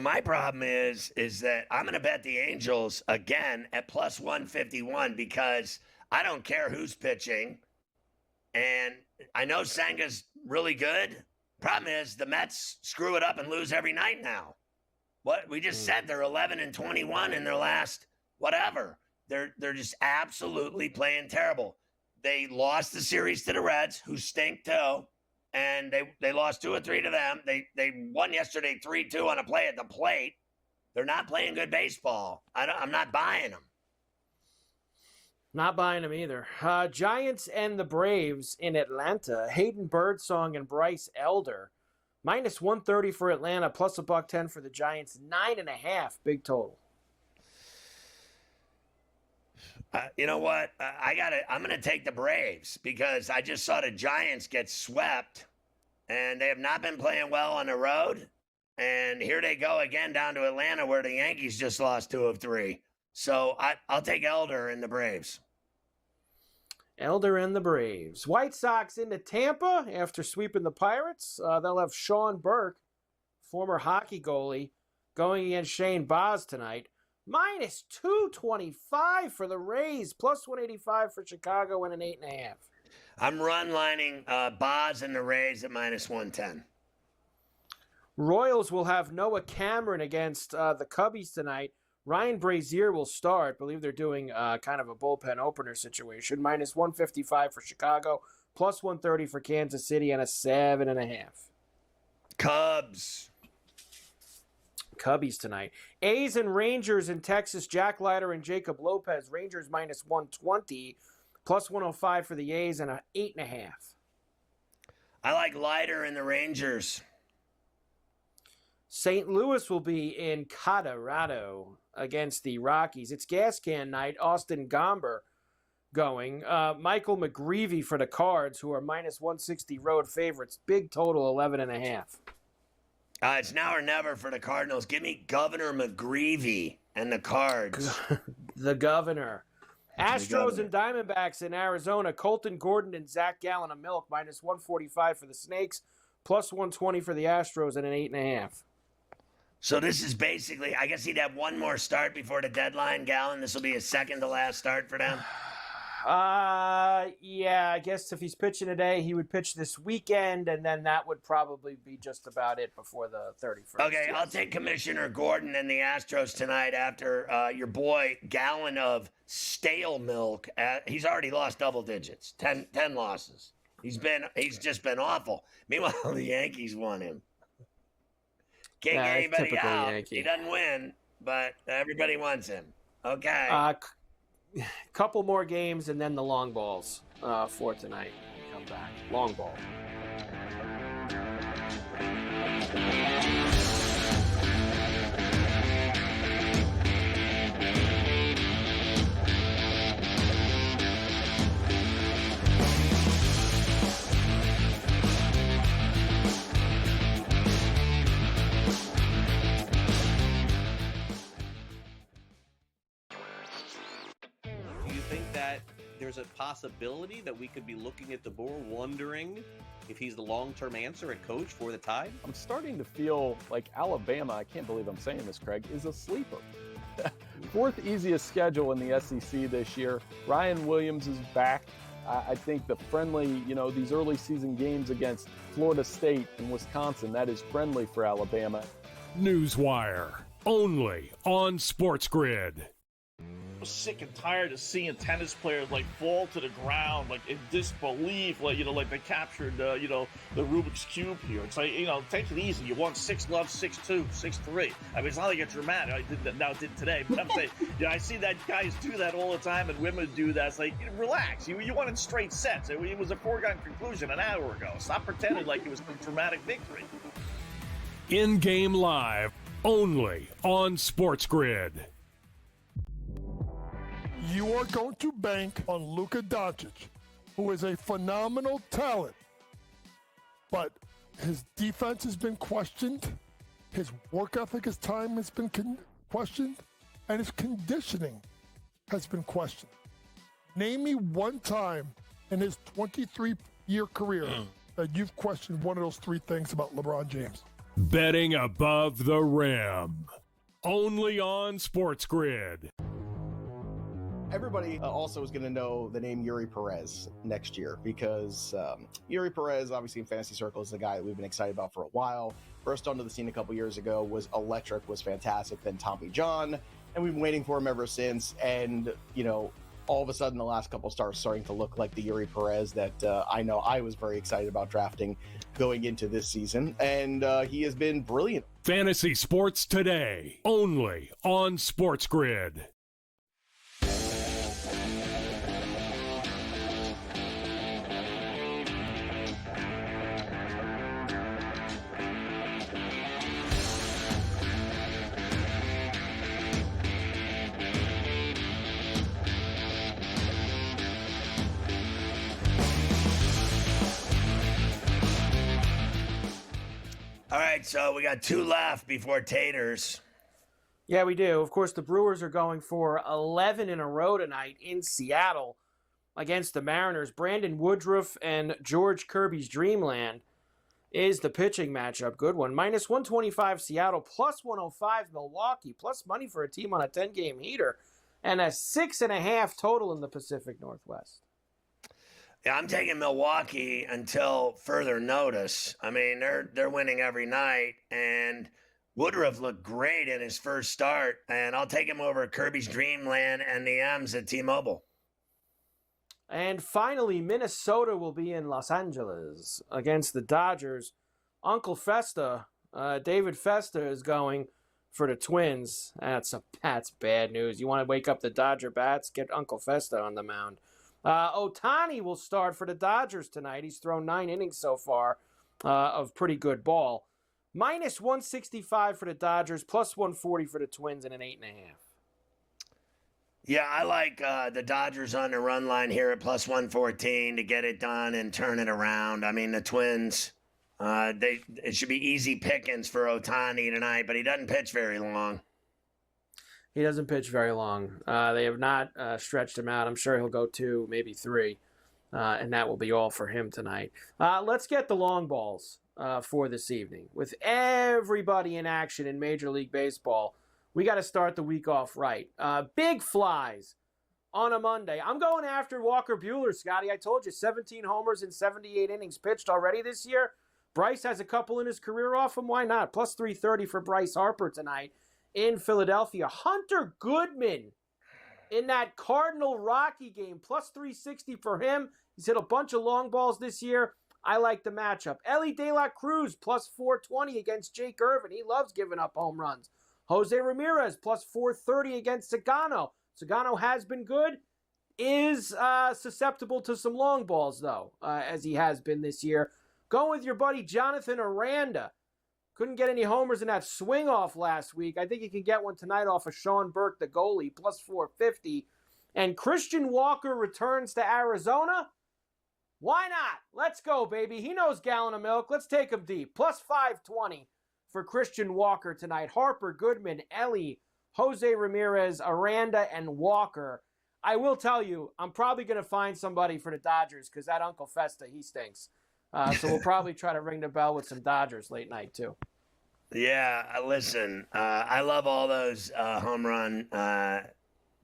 My problem is that I'm going to bet the Angels again at plus 151 because I don't care who's pitching. And I know Senga's really good. Problem is the Mets screw it up and lose every night now. What we just said, they're 11-21 in their last whatever. They're just absolutely playing terrible. They lost the series to the Reds, who stink too, and they lost 2 or 3 to them. They won yesterday 3-2 on a play at the plate. They're not playing good baseball. I'm not buying them. Not buying them either. Giants and the Braves in Atlanta. Hayden Birdsong and Bryce Elder. Minus 130 for Atlanta, plus $110 for the Giants. 9.5, big total. You know what? I'm going to take the Braves because I just saw the Giants get swept, and they have not been playing well on the road. And here they go again down to Atlanta, where the Yankees just lost 2 of 3. So I'll take Elder and the Braves. Elder and the Braves. White Sox into Tampa after sweeping the Pirates. They'll have Sean Burke, former hockey goalie, going against Shane Baz tonight. Minus 225 for the Rays, plus 185 for Chicago, and an 8.5. I'm run-lining Baz and the Rays at minus 110. Royals will have Noah Cameron against the Cubbies tonight. Ryan Brazier will start. I believe they're doing kind of a bullpen opener situation. Minus 155 for Chicago, plus 130 for Kansas City, and a 7.5. Cubbies tonight. A's and Rangers in Texas. Jack Leiter and Jacob Lopez. Rangers minus 120, plus 105 for the A's, and an 8.5. I like Leiter and the Rangers. St. Louis will be in Colorado against the Rockies. It's gas can night. Austin Gomber going. Michael McGreevy for the Cards, who are minus 160 road favorites. Big total, 11.5. It's now or never for the Cardinals. Give me Governor McGreevy and the Cards. The Governor. Astros and Diamondbacks in Arizona. Colton Gordon and Zach Gallen of Milk, minus 145 for the Snakes, plus 120 for the Astros, and an 8.5. So this is basically, I guess he'd have one more start before the deadline, Gallen. This will be his second to last start for them. Yeah, I guess if he's pitching today, he would pitch this weekend, and then that would probably be just about it before the 31st. Okay, yes. I'll take Commissioner Gordon and the Astros tonight after your boy Gallen of Stale Milk. He's already lost double digits, 10 losses. He's just been awful. Meanwhile, the Yankees won him. Can't get anybody out. Yankee. He doesn't win, but everybody wants him. Okay. Couple more games and then the long balls for tonight. Come back. Long ball. think that there's a possibility that we could be looking at DeBoer wondering if he's the long-term answer at coach for the Tide? I'm starting to feel like Alabama, I can't believe I'm saying this, Craig, is a sleeper. Fourth easiest schedule in the SEC this year. Ryan Williams is back. I think the friendly, these early season games against Florida State and Wisconsin, that is friendly for Alabama. Newswire, only on SportsGrid. Sick and tired of seeing tennis players fall to the ground in disbelief, they captured the Rubik's Cube here. It's take it easy. You won 6-love, 6-2, 6-3. I mean, it's not like it's dramatic. I did today, but I'm saying, I see that guys do that all the time, and women do that. It's relax. You won in straight sets. It was a foregone conclusion an hour ago. Stop pretending like it was a dramatic victory. In-game live, only on SportsGrid. You are going to bank on Luka Doncic, who is a phenomenal talent, but his defense has been questioned, his work ethic, his time has been questioned, and his conditioning has been questioned. Name me one time in his 23-year career that you've questioned one of those three things about LeBron James. Betting above the rim, only on SportsGrid. Everybody also is going to know the name Yuri Perez next year because Yuri Perez, obviously in fantasy circles, is a guy that we've been excited about for a while. Burst onto the scene a couple years ago, was electric, was fantastic. Then Tommy John, and we've been waiting for him ever since. And, all of a sudden the last couple starts starting to look like the Yuri Perez that I know I was very excited about drafting going into this season. And he has been brilliant. Fantasy Sports Today, only on SportsGrid. All right, so we got two left before Taters. Yeah, we do. Of course, the Brewers are going for 11 in a row tonight in Seattle against the Mariners. Brandon Woodruff and George Kirby's Dreamland is the pitching matchup. Good one. Minus 125 Seattle, plus 105 Milwaukee, plus money for a team on a 10-game heater, and a 6.5 total in the Pacific Northwest. Yeah, I'm taking Milwaukee until further notice. I mean, they're winning every night, and Woodruff looked great in his first start, and I'll take him over Kirby's Dreamland and the M's at T-Mobile. And finally, Minnesota will be in Los Angeles against the Dodgers. Uncle Festa, David Festa, is going for the Twins. That's bad news. You want to wake up the Dodger bats? Get Uncle Festa on the mound. Ohtani will start for the Dodgers tonight. He's thrown 9 innings so far of pretty good ball. Minus 165 for the Dodgers, plus 140 for the Twins, and an 8.5. Yeah, I like the Dodgers on the run line here at plus 114 to get it done and turn it around. I mean, the Twins, it should be easy pickings for Ohtani tonight, but he doesn't pitch very long. He doesn't pitch very long. They have not stretched him out. I'm sure he'll go 2, maybe 3, and that will be all for him tonight. Let's get the long balls for this evening. With everybody in action in Major League Baseball, we got to start the week off right. Big flies on a Monday. I'm going after Walker Buehler, Scotty. I told you, 17 homers in 78 innings pitched already this year. Bryce has a couple in his career off him. Why not? Plus 330 for Bryce Harper tonight in Philadelphia. Hunter Goodman in that Cardinal-Rocky game, plus 360 for him. He's hit a bunch of long balls this year. I like the matchup. Ellie De La Cruz, plus 420 against Jake Irvin. He loves giving up home runs. Jose Ramirez, plus 430 against Sagano. Sagano has been good, is susceptible to some long balls, though, as he has been this year. Go with your buddy Jonathan Aranda. Couldn't get any homers in that swing-off last week. I think he can get one tonight off of Sean Burke, the goalie, plus 450. And Christian Walker returns to Arizona. Why not? Let's go, baby. He knows gallon of milk. Let's take him deep. Plus 520 for Christian Walker tonight. Harper, Goodman, Ellie, Jose Ramirez, Aranda, and Walker. I will tell you, I'm probably going to find somebody for the Dodgers because that Uncle Festa, he stinks. So we'll probably try to ring the bell with some Dodgers late night, too. Yeah, listen, I love all those home run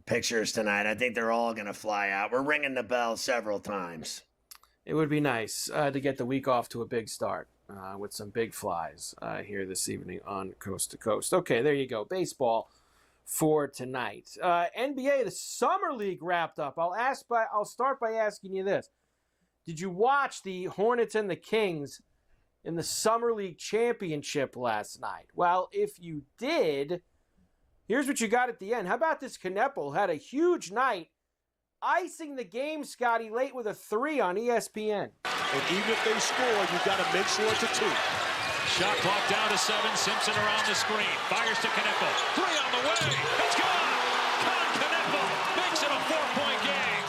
pictures tonight. I think they're all going to fly out. We're ringing the bell several times. It would be nice to get the week off to a big start with some big flies here this evening on Coast to Coast. Okay, there you go. Baseball for tonight. NBA, the Summer League wrapped up. I'll start by asking you this. Did you watch the Hornets and the Kings in the Summer League Championship last night? Well, if you did, here's what you got at the end. How about this Knepel had a huge night, icing the game, Scotty, late with a 3 on ESPN. And even if they score, you've got to make sure it's a 2. Shot clock down to 7. Simpson around the screen. Fires to Knepel. 3 on the way. It's gone. Con Knepel makes it a 4-point game.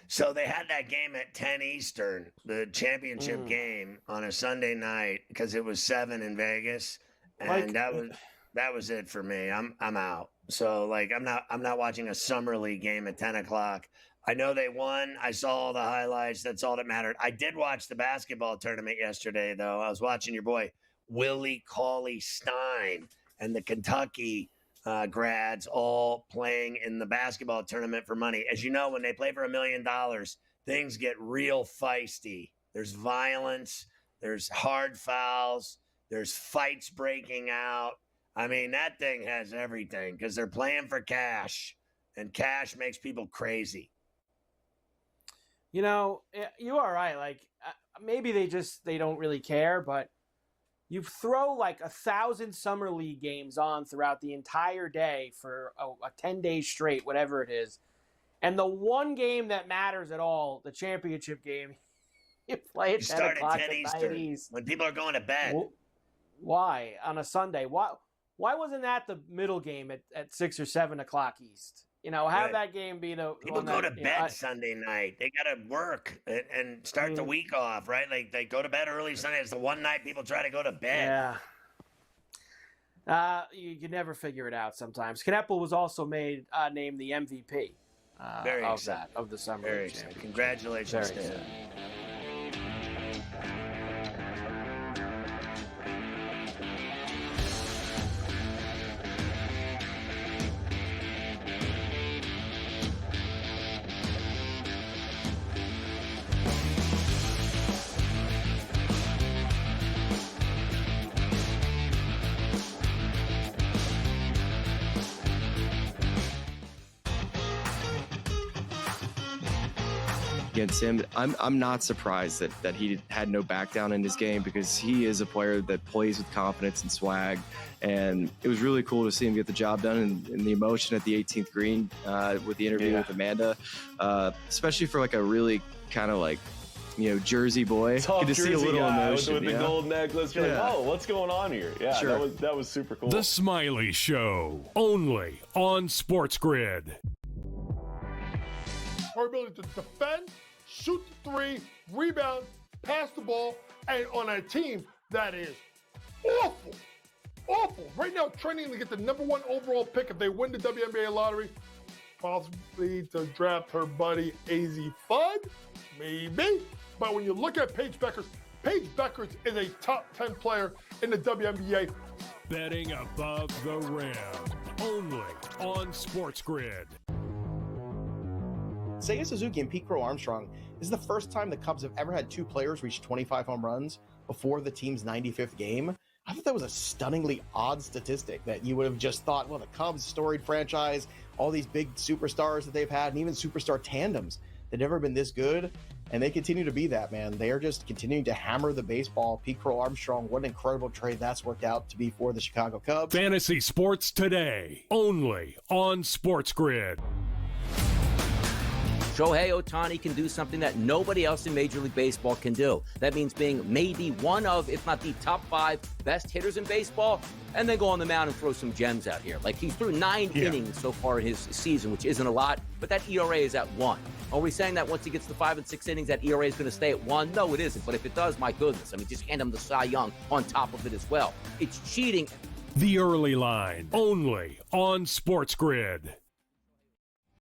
So they had that game at 10 Eastern, the championship game on a Sunday night because it was 7 in Vegas, and that was it for me. I'm out. So like I'm not watching a Summer League game at 10 o'clock. I know they won. I saw all the highlights. That's all that mattered. I did watch the basketball tournament yesterday, though. I was watching your boy Willie Cauley-Stein and the Kentucky grads all playing in the basketball tournament for money. As you know, when they play for $1 million, things get real feisty. There's violence. There's hard fouls. There's fights breaking out. I mean, that thing has everything because they're playing for cash, and cash makes people crazy. You know, you are right. Like, maybe they don't really care, but you throw like 1,000 Summer League games on throughout the entire day for a 10 days straight, whatever it is. And the one game that matters at all, the championship game, you play at 10 o'clock at night East. When people are going to bed. Why? On a Sunday? Why wasn't that the middle game at 6 or 7 o'clock East? You know, have that game be the people go to bed Sunday night. They got to work and start the week off, right? Like they go to bed early Sunday. It's the one night people try to go to bed. Yeah. You can never figure it out sometimes. Knepel was also named the MVP of the Summer League Championship. Congratulations to him. Against him, I'm not surprised that he had no back down in his game because he is a player that plays with confidence and swag, and it was really cool to see him get the job done and the emotion at the 18th green with the interview with Amanda, especially for like a really kind of like, you know, Jersey boy. Tough to see a little emotion with the gold necklace. You're like, oh, what's going on here? Yeah, sure. that was super cool. The Smiley Show, only on SportsGrid. Her ability to defend, shoot the 3, rebound, pass the ball, and on a team that is awful. Right now, trending to get the #1 overall pick if they win the WNBA lottery. Possibly to draft her buddy AZ Fudd, maybe. But when you look at Paige Beckers is a top 10 player in the WNBA. Betting above the rim, only on SportsGrid. Seiya Suzuki and Pete Crow Armstrong is the first time the Cubs have ever had 2 players reach 25 home runs before the team's 95th game. I thought that was a stunningly odd statistic that you would have just thought, well, the Cubs, storied franchise, all these big superstars that they've had, and even superstar tandems, they've never been this good, and they continue to be that, man. They are just continuing to hammer the baseball. Pete Crow Armstrong, what an incredible trade that's worked out to be for the Chicago Cubs. Fantasy Sports Today, only on SportsGrid. Shohei Ohtani can do something that nobody else in Major League Baseball can do. That means being maybe one of, if not the top 5 best hitters in baseball, and then go on the mound and throw some gems out here. Like, he's through 9 innings so far in his season, which isn't a lot, but that ERA is at 1. Are we saying that once he gets to 5 and 6 innings, that ERA is going to stay at 1? No, it isn't. But if it does, my goodness. I mean, just hand him the Cy Young on top of it as well. It's cheating. The Early Line, only on SportsGrid.